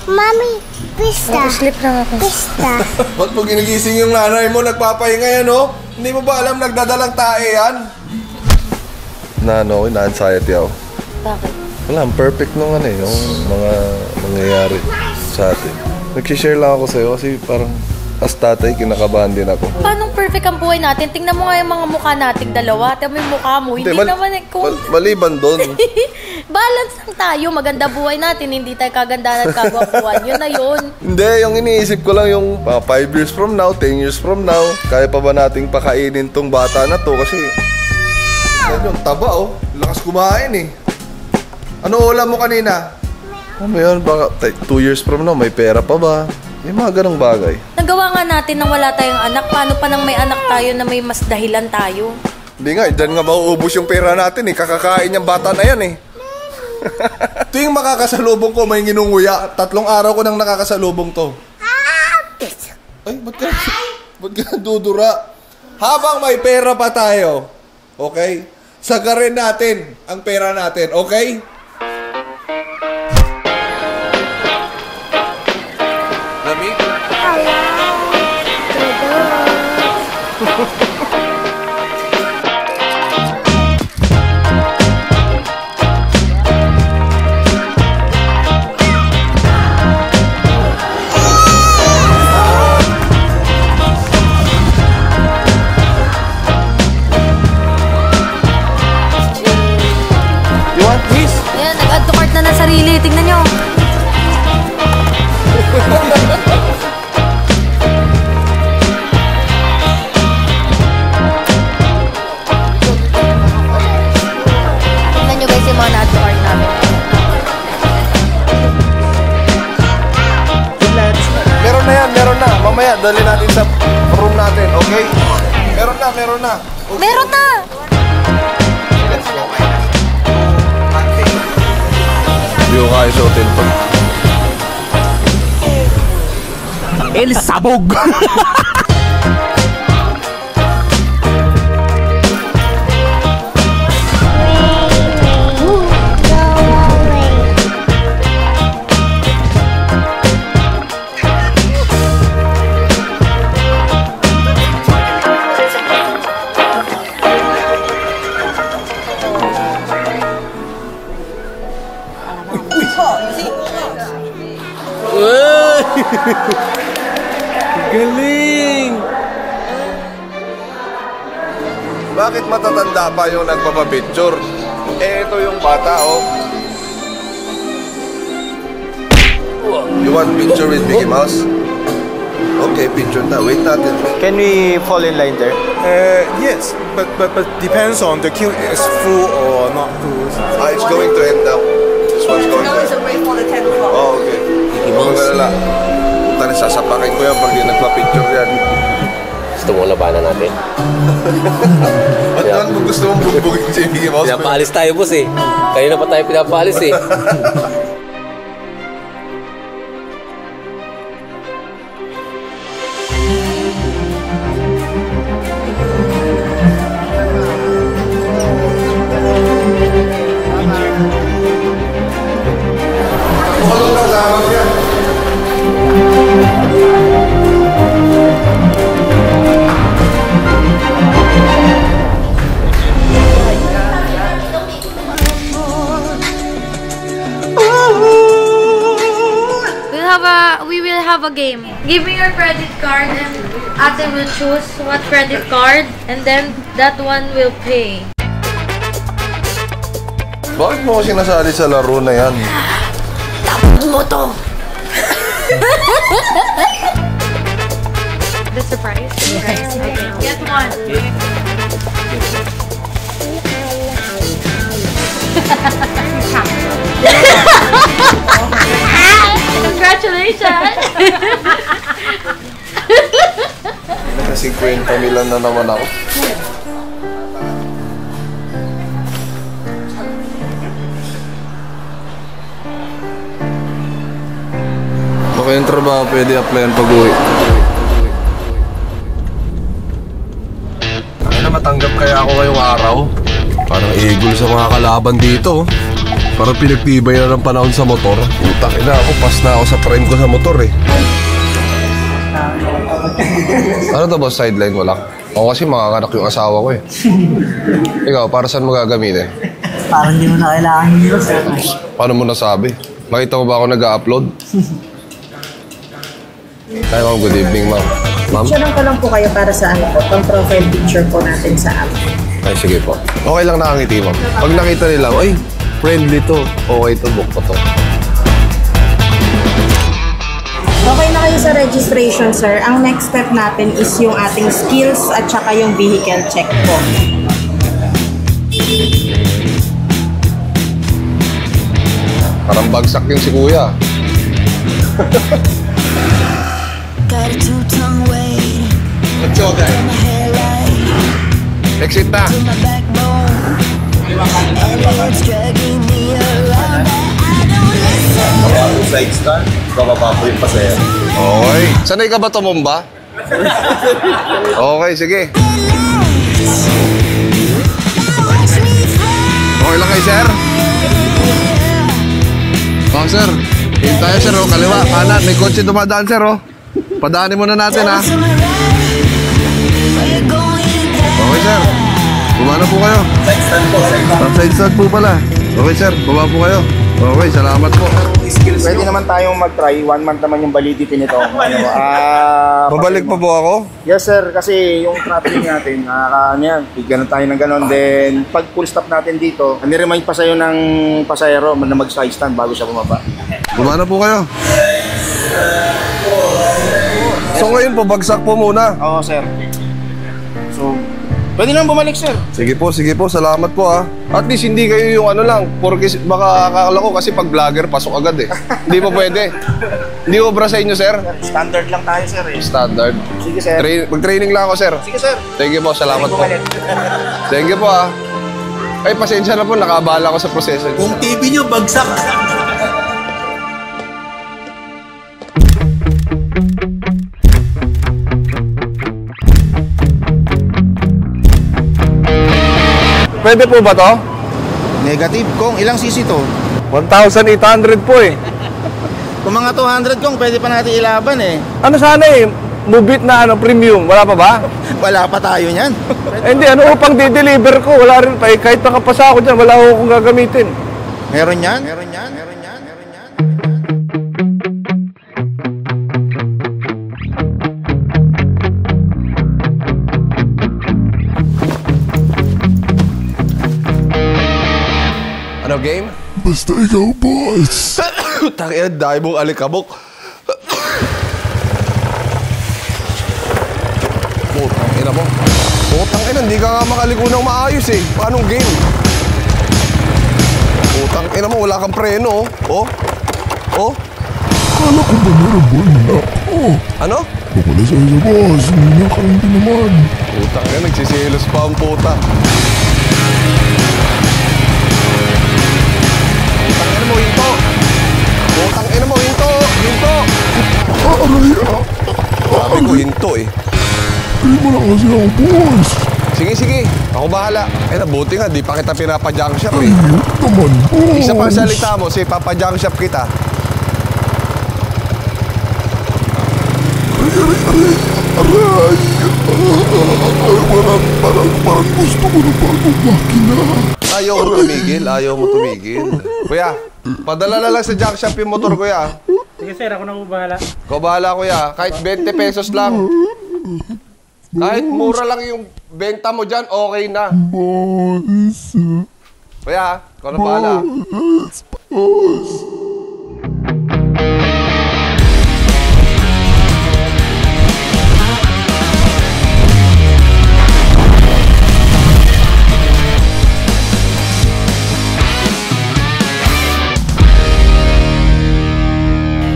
Mami, pista. Sleep lang ako. Pista. Ba't mo ginigising yung nanay mo? Nagpapahinga yan, oh? Hindi mo ba alam nagdadalang tae yan? Na-anxiety ako. Bakit? Wala, perfect nung yung mga mangyayari sa atin. Nag-share lang ako sa'yo kasi parang as tatay, kinakabahan din ako. Paano perfect ang buhay natin? Tingnan mo nga yung mga mukha nating dalawa. Tingnan mo yung mukha mo. Hindi naman maliban doon. Balance lang tayo. Maganda buhay natin. Hindi tayo kagandahan at kagwapuan. Yun na yun. Hindi, yung iniisip ko lang yung 5 years from now, 10 years from now, kaya pa ba nating pakainin tong bata na to? Kasi yung taba, oh. Lakas kumain eh. Ano ulam mo kanina? Ano yun? Baka 2 years from now, may pera pa ba? Yung mga ganong bagay. Nagawa nga natin nang wala tayong anak. Paano pa nang may anak tayo na may mas dahilan tayo? Hindi nga, dyan nga mauubos yung pera natin eh. Kakakain yung bata na yan eh. Tuwing makakasalubong ko, may nginunguya. 3 araw ko nang nakakasalubong to. Ay, ba't ka dudura? Habang may pera pa tayo, okay? Sagarin natin ang pera natin, okay? Lamig? Ayan, nag-add to cart na ng sarili. Tingnan nyo. Tingnan nyo guys yung mga na-add to cart namin. Meron na yan, meron na. Mamaya, dali natin sa room natin, okay? Meron na. Okay. Meron na! Hindi ko kaya sa hotel to. El Sabog! Galing! Bakit matatanda pa yung nagpapapicture? Eh, ito yung bata, oh. You want picture with Mickey Mouse? Okay, picture na. Wait natin. Can we fall in line there? Yes, but depends on the queue is full or not full. It's going to end now. This one's going to end. Wait for the 10 o'clock. Oh, okay. Huwag magalala. Punta na, sasapakin ko yan pag di nagpa-picture yan. Gusto mo labanan natin? Ba't naman kung gusto mong bugbugin si Mickey Mouse? Pinapaalis tayo, boss eh. Kanina pa tayo pinapaalis eh. We will have a game. Give me your credit card and Ate will choose what credit card and then that one will pay. Bakit mo kasi nasali sa laro na yan? Tapos mo to! The surprise? Okay. Get one. Congratulations! Kasi 50 milan na naman ako. Baka yung trabaho pwede applyan pag-uwi. Ay na, matanggap kaya ako ngayong araw? Parang eagle sa mga kalaban dito. Parang pinagtibay na ng panahon sa motor. Utak ina ako, pas na ako sa prime ko sa motor eh. Ano to boss, sideline mo lang? Ako kasi makakanak yung asawa ko eh. Ikaw, para saan mo gagamitin? Parang hindi mo na kailangan nyo, sir. Paano mo nasabi? Makita mo ba ako nag-upload? Hi ma'am, good evening ma'am. Ma'am? Picturean ko lang po kayo para sa ano po, pang profile picture po natin sa app. Ay, sige po. Okay lang nakangiti ma'am. Pag nakita nila, ay, friendly to. Okay to, book ko to. Okay na kayo sa registration, sir. Ang next step natin is yung ating skills at saka yung vehicle check po. Parang bagsak yung si kuya. Got a two-tongue way Let's go guys. from my hairline Exit na. to my backbone, and it's dragging me around, but I don't listen. Kapag side stand, bababa po yung pasaya. Okay. Sanay ka ba tumumba? Okay, sige. Watch me fly. Okay lang kayo, sir? Oh, sir. Hindi tayo, sir. Oh. Kaliwa, kanan. May kotse dumadaan, sir. Oh. Padaanin muna natin, ha? To my right, we're going down. Okay, sir. Bumana po kayo. Side stand po, side stand. Side stand po pala. Okay, sir. Baba po kayo. Okay, salamat po. Pwede naman tayong mag-try. 1 month naman yung validity nito. Babalik pa po ako? Yes sir, kasi yung traffic natin, yan, ganun tayo ng ganun. Then, pag full stop natin dito, niremind pa sa'yo ng pasahero na mag-side stand bago siya bumaba. Bumana po kayo. So ngayon po, bagsak po muna. Oo sir. So, pwede naman bumalik sir. Sige po, salamat po ha. At least hindi kayo yung ano lang, porque baka akala ko kasi pag vlogger, pasok agad eh. Hindi po pwede. Hindi obra sa inyo, sir. Standard lang tayo sir eh. Standard. Sige sir. Mag-training lang ako, sir. Sige sir. Thank you po, salamat po. Bumalik. Thank you po ha. Ay, pasensya na po, nakabala ko sa proseso niyo. Kung TV nyo bagsak. Pwede po ba to? Negative kung ilang cc to? 1,800 po eh. Kung mga 200 kung pwede pa natin ilaban eh. Ano sana eh, Mubit na ano, premium, wala pa ba? Wala pa tayo niyan. Hindi, ano upang di-deliver ko? Wala rin pa eh. Kahit nakapasa ako dyan, wala akong gagamitin. Meron yan? Meron yan? Meron yan? Meron yan? Ano game? Basta ikaw, boss. Tangina, dahil mong alikabok. Putang ina mo. Putang ina, hindi ka nga makaliko ng maayos eh. Paanong game? Putang ina mo, wala kang preno oh. Oh? Kala ko ba narabol na ako? Ano? Kapala sa iyo, boss. Hindi ka hindi naman. Putang ina, nagsisilos pa ang puta. Putang ina mo, hinto. Putang ina mo, hinto. Hinto. Aray, Sabi ko, hinto eh. Hindi mo na kasi ako, boss. Sige, sige. Ako bahala. Eh, nabuti nga. Di pa kita pinapa-junk shop eh. Ayun naman, boss. Isa pang salita mo, si papa-junk shop kita. Aray. Parang gusto ko na bagong makina. Ayaw mo tumigil. Ayaw mo tumigil. Kuya, padala na lang sa junk shop yung motor, kuya. Sige sir, ako na po bahala. Ikaw bahala, kuya. Kahit 20 pesos lang. Kahit mura lang yung benta mo dyan, okay na. Boss. Kuya, ikaw na bahala. Boss.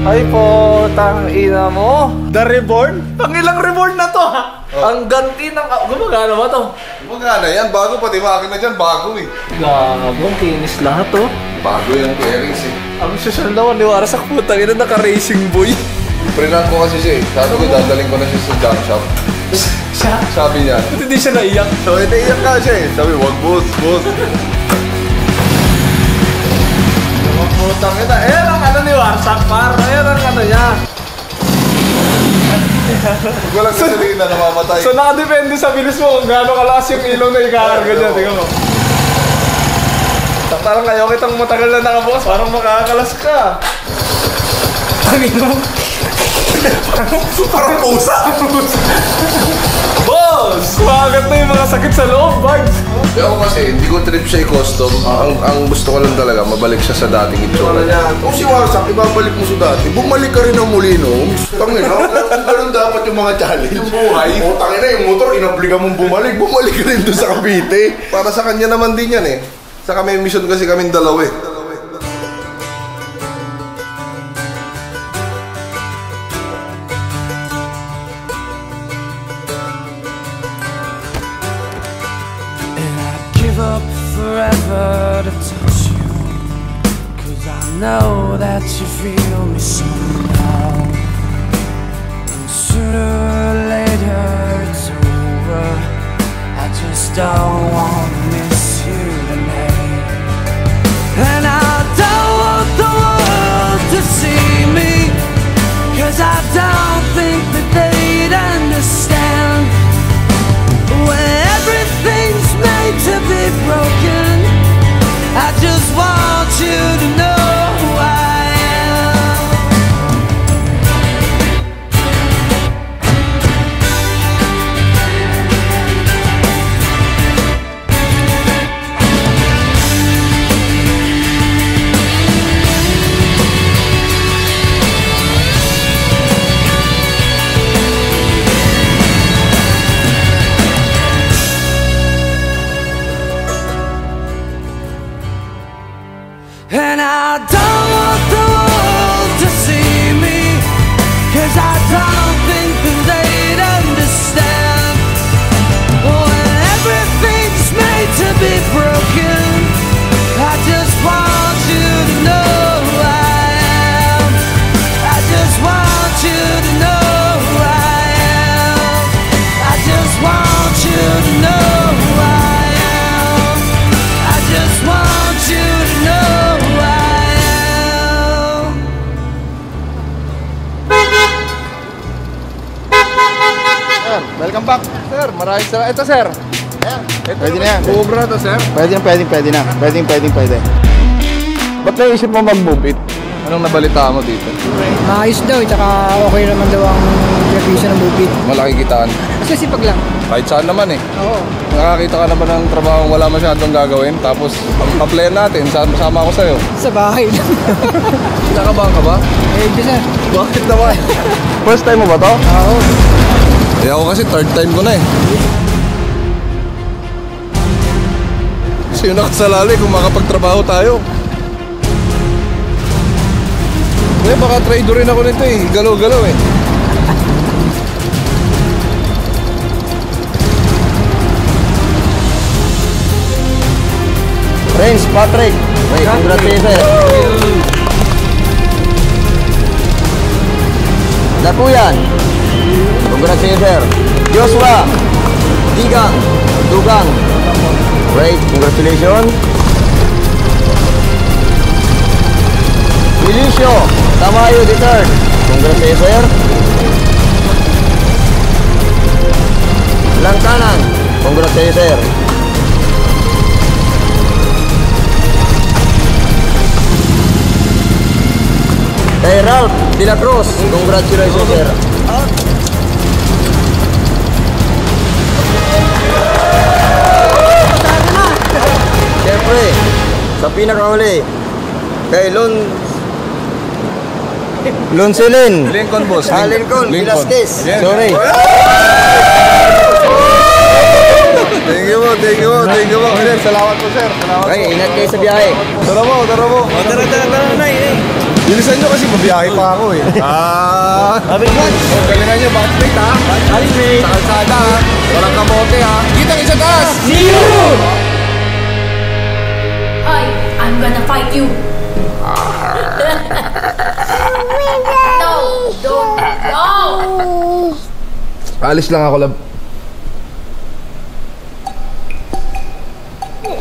Ay po, tang ina mo. The Reborn? Pangilang Reborn na to ha? Ang ganti ng... Gumagana ba to? Magana yan, bago pati makina dyan, bago eh. Gagawang kinis lahat to. Bago yung bearings eh. Ang social naman ni Wara sa putang ina, naka-racing boy. Prenan ko kasi siya eh. Sabi ko, dadaling ko na siya sa junk shop. siya. Sabi niya. Ba't hindi siya naiyak? So, naiyak nga siya eh. Sabi, wag boss. Putang ina. Ayan ang ano ni Warsak, par. Ayan ang ano niya. Walang gasolina, namamatay. So nakadepende sa bilis mo kung gaano kalakas yung ilaw na ikakarga niya. Tingnan mo. Parang ayaw kitang matagal na nakabukas. Parang makakalas ka. Tangin mo. Parang pusa. Boss! Kumagat na yung mga sakit sa loob, bags. Ako kasi, hindi ko trip siya i-custom. Ang gusto ko lang talaga, mabalik siya sa dating itsura niya. Kung si Warsak, ibabalik mo sa dati, bumalik ka rin ng Molino. Tangin, ganun dapat yung mga challenge. Yung buhay. O, tangin na, yung motor, inabliga mong bumalik ka rin doon sa Cavite. Para sa kanya naman din yan eh. Sa kami mission kasi kaming dalawa eh. Forever to touch you, 'cause I know that you feel me somehow, and sooner or later it's over. I just don't want to miss you tonight, and I don't want the world to see me, 'cause I don't think that they'd understand when everything's made to be broken. I just want you to know who I am. And I don't want the world to see me, 'cause I don't think that they'd understand when everything's made to be broken. I just want you to know who I am. I just want you to know who I am. I just want you to know who I am. I just want you to know. Welcome back. Sir, maraming salamat. Ito sir. Pwede na yan. Cobra to sir. Pwede na. Pwede. Ba't naisip mo mag-move it? Anong nabalita mo dito? Maayos daw, tsaka okay naman daw ang prevision ng movie. Malaki kitaan. Kasi sipag lang. Kahit saan naman eh. Oo. Nakakita ka naman ng trabaho wala masyadong gagawin. Tapos, pa-plan natin. Masama ako sa'yo. Sa bahay lang. Kinakabahan ka ba? Eh, sir. Bakit naman? First time mo ba to? Oo. Eh ako kasi third time ko na eh. Kasi yung nakasalali kung makapagtrabaho tayo. Eh baka trader rin ako nito eh. Galaw-galaw eh. Prince Patrick. Wait, congratulations. Dakuyan. Congratulations, sir. Joshua. Digang. Dugang. Great, congratulations. Milicio. Tamayo the third. Congratulations, sir. Langkanan. Congratulations, sir. Kay Ralph De La Cruz. Congratulations, sir. Siyempre, sa pinakahuli, kay Lunsilin. Lincoln boss. Lincoln. Velasquez. Yeah. Sorry. Thank you po. Sir, salamat po sir. Salamat Okay, po. ingat kayo sa biyahe. Tara mo. Tara na Bilisan nyo kasi mabiyahe pa ako eh. Galingan nyo, backplate ha. Backplate. Sa kalsada ha. Walang kamote ha. Kitang isa taas. See you! I'm gonna fight you. No, don't. No. Alis lang ako, lab.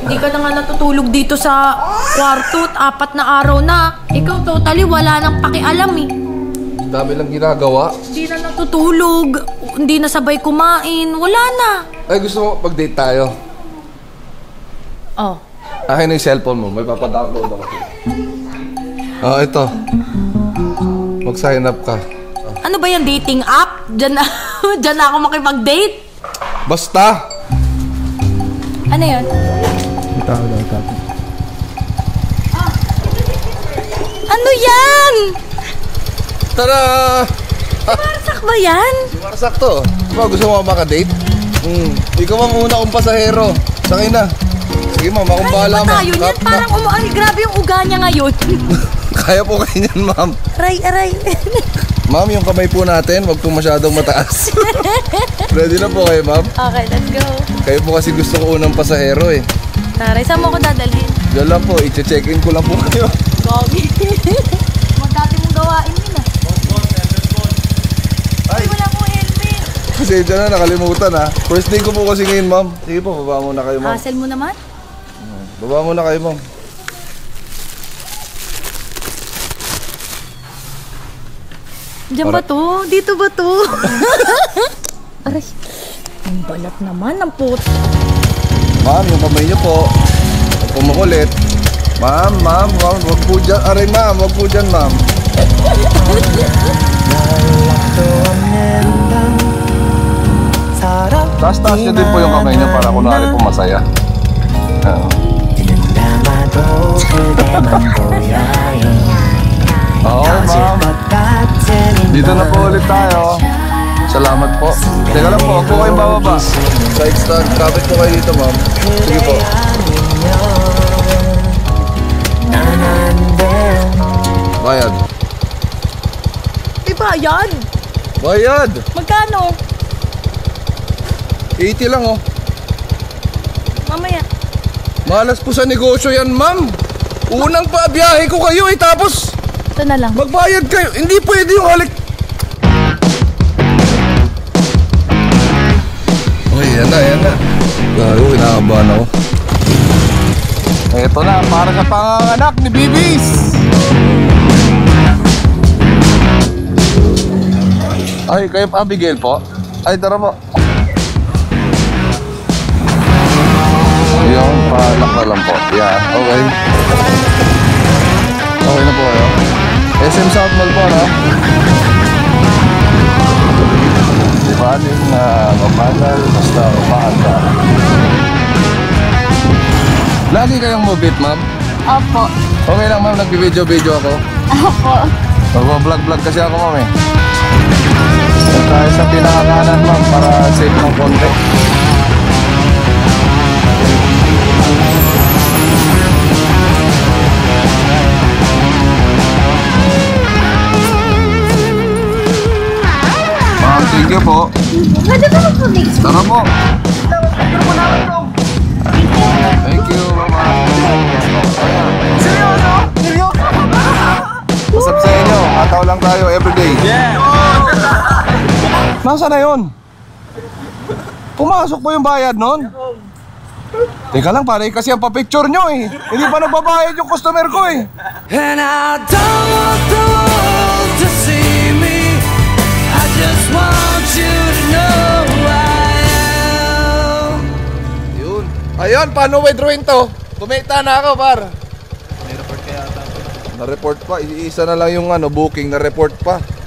Di ka na nga natutulog dito sa kwarto at 4 na araw na. Ikaw totally wala nang pakialam eh. Dami lang ginagawa. Hindi na natutulog, hindi na sabay kumain, wala na. Ay, gusto mo mag-date tayo? Oh. Akin na yung cellphone mo, may papadownload ako. Ito. Mag-sign up ka. Ano ba yung dating app? Diyan na ako makipag-date? Basta! Ano yun? Ano yan? Tara! Marsak ba yan? Marsak to. Diba, gusto mo makadate? Ikaw ang una kong pasahero. Sakay na. Sige ma'am, akong bahala ma'am. Tayo niyan, parang grabe yung uga niya ngayon. Kaya po kayo niyan ma'am. Aray. Ma'am, yung kamay po natin, wag po masyadong mataas. Ready na po kayo ma'am? Okay, let's go. Kayo po kasi gusto ko unang pasahero eh. Taray, saan mo ko dadalhin? Diyan lang po, i-check-in ko lang po kayo. Gogi. Magdati mong gawain yun ah. Ay, wala akong helmet. Kasi dyan na, nakalimutan ha. First day ko po kasi ngayon ma'am. Sige po, baba muna kayo ma'am. Hassle mo naman? Baba muna kayo ma'am. Diyan ba to? Dito ba to? Aray. Ang balat naman ng puto. Ma'am, yung kamay niyo po. Huwag po makulit. Ma'am, wag po dyan. Aray ma'am, wag po dyan ma'am. Taas-taas niyo din po yung kamay niyo para kunwari po masaya. Okay ma'am. Dito na po ulit tayo. Salamat po. Teka lang po, huwag po kayong bababa. Side stand, kapit po kayo dito ma'am. Sige po. Bayad. Di bayad? Bayad! Magkano? 80 lang oh. Mamaya. Malas po sa negosyo yan ma'am. Unang paabiyahe ko kayo eh, tapos Ito na lang. magbayad kayo. Hindi pwede yung halik. Uy, yan na. Gago, kinakabahan ako. Eto na, para sa panganganak ni Bibis. Ay, kayo pa Abigail po? Ay, tara po. Yung palak na lang po. Yan, okay. Okay na po kayo. SM South Mall po, no? Di ba aling mabagal, basta umaanda. Lagi kayong mabit, ma'am? Opo. Okay lang, ma'am. Nag-video ako. Opo. Mag-vlog kasi ako, ma'am eh. Huwag tayo sa pinakakanan, ma'am, para safe ng konti. Ma'am, thank you po. Pwede ba mag-next? Tara po. Thank you, mama. What's up sa inyo? Ataw lang tayo everyday. Yeah! Nasaan na yun? Pumasok po yung bayad nun? Teka lang, pare, kasi ang pa-picture nyo eh. Hindi pa nagbabayad yung customer ko eh. And I don't want the world to see me. I just want you to know who I am. Yun. Ayun, paano withdrawin to? Kumita na ako, par. Na-report pa, isa na lang yung booking, na-report pa.